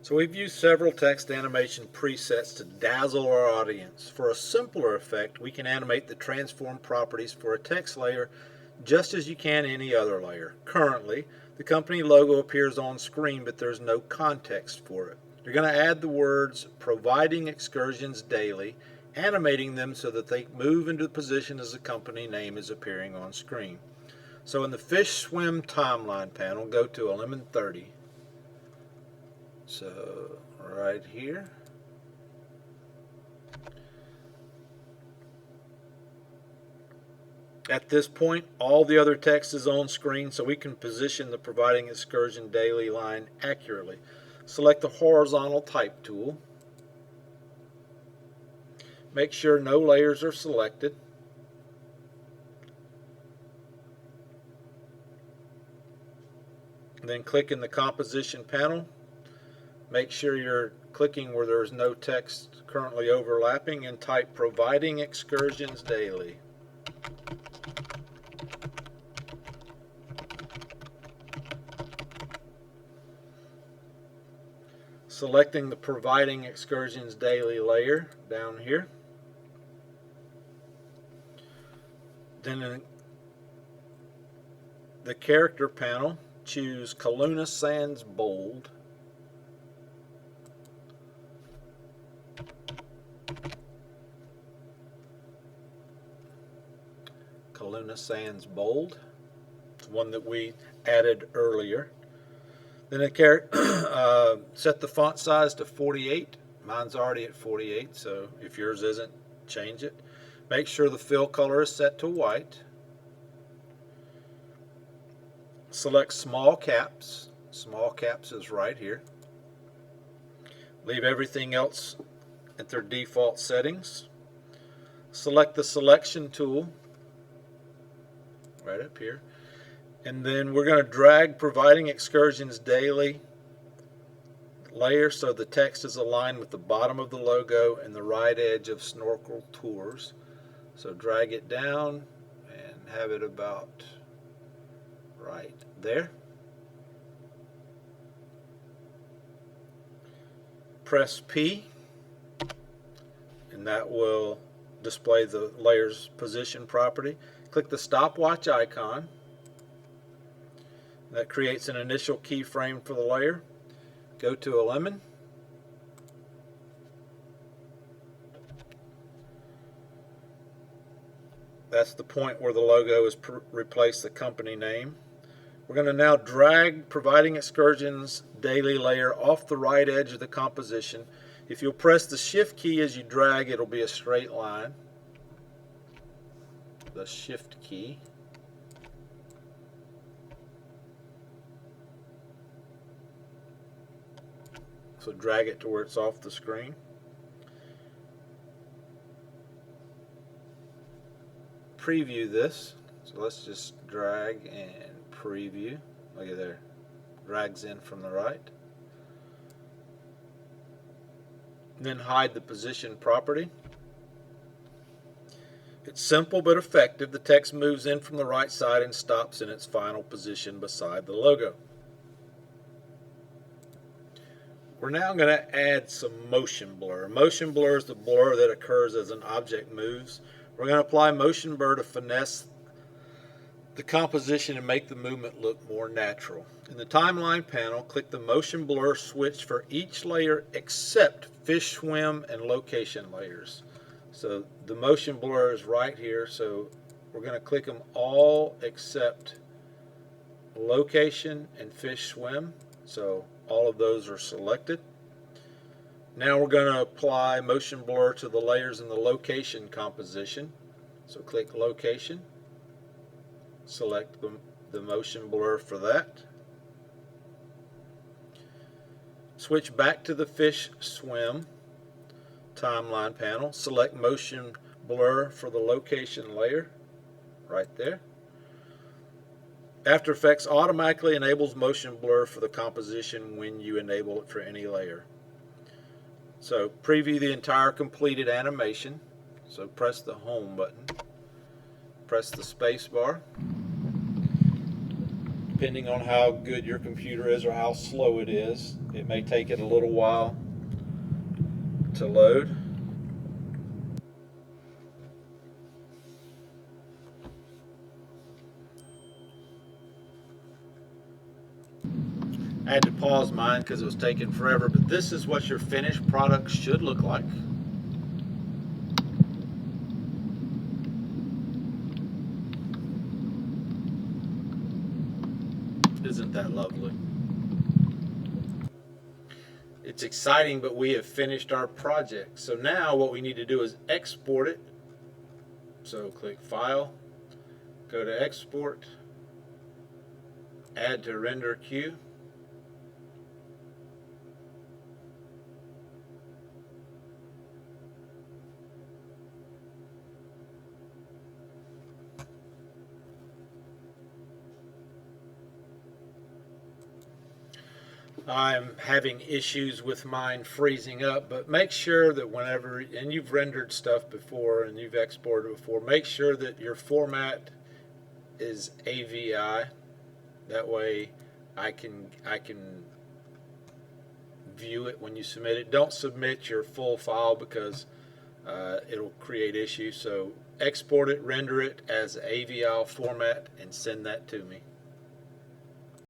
So we've used several text animation presets to dazzle our audience. For a simpler effect, we can animate the transform properties for a text layer just as you can any other layer. Currently, the company logo appears on screen, but there's no context for it. You're going to add the words providing excursions daily, animating them so that they move into the position as the company name is appearing on screen. So in the Fish Swim timeline panel, go to Element 30. So right here. At this point, all the other text is on screen, so we can position the providing excursion daily line accurately. Select the horizontal type tool. Make sure no layers are selected. Then click in the composition panel. Make sure you're clicking where there's no text currently overlapping and type providing excursions daily. Selecting the providing excursions daily layer down here. Then in the character panel, choose Kelowna Sans Bold. Kelowna Sans Bold. It's one that we added earlier. Then set the font size to 48. Mine's already at 48, so if yours isn't, change it. Make sure the fill color is set to white. Select small caps. Small caps is right here. Leave everything else at their default settings. Select the selection tool right up here. And then we're going to drag providing excursions daily layer so the text is aligned with the bottom of the logo and the right edge of snorkel tours. So drag it down and have it about right there. Press P and that will display the layer's position property. Click the stopwatch icon. That creates an initial keyframe for the layer. Go to a lemon. That's the point where the logo has replaced the company name. We're going to now drag providing excursions daily layer off the right edge of the composition. If you'll press the shift key as you drag, it'll be a straight line. The shift key. So drag it to where it's off the screen. Preview this. So let's just drag and preview. Look at there. Drags in from the right. Then hide the position property. It's simple but effective. The text moves in from the right side and stops in its final position beside the logo. We're now going to add some motion blur. Motion blur is the blur that occurs as an object moves. We're going to apply motion blur to finesse the composition and make the movement look more natural. In the timeline panel, click the motion blur switch for each layer except fish swim and location layers. So the motion blur is right here, so we're going to click them all except location and fish swim. So all of those are selected. Now we're going to apply motion blur to the layers in the location composition. So click location, select the motion blur for that. Switch back to the fish swim timeline panel. Select motion blur for the location layer right there. After Effects automatically enables motion blur for the composition when you enable it for any layer. So preview the entire completed animation. So press the home button. Press the space bar. depending on how good your computer is or how slow it is. It may take it a little while to load. I had to pause mine because it was taking forever, but this is what your finished product should look like. Isn't that lovely? It's exciting, but we have finished our project. So now what we need to do is export it. So click File, go to Export, Add to Render Queue. I'm having issues with mine freezing up, but make sure that whenever, and you've rendered stuff before and you've exported before, make sure that your format is AVI. That way I can view it when you submit it. Don't submit your full file because it'll create issues. So export it, render it as AVI format, and send that to me.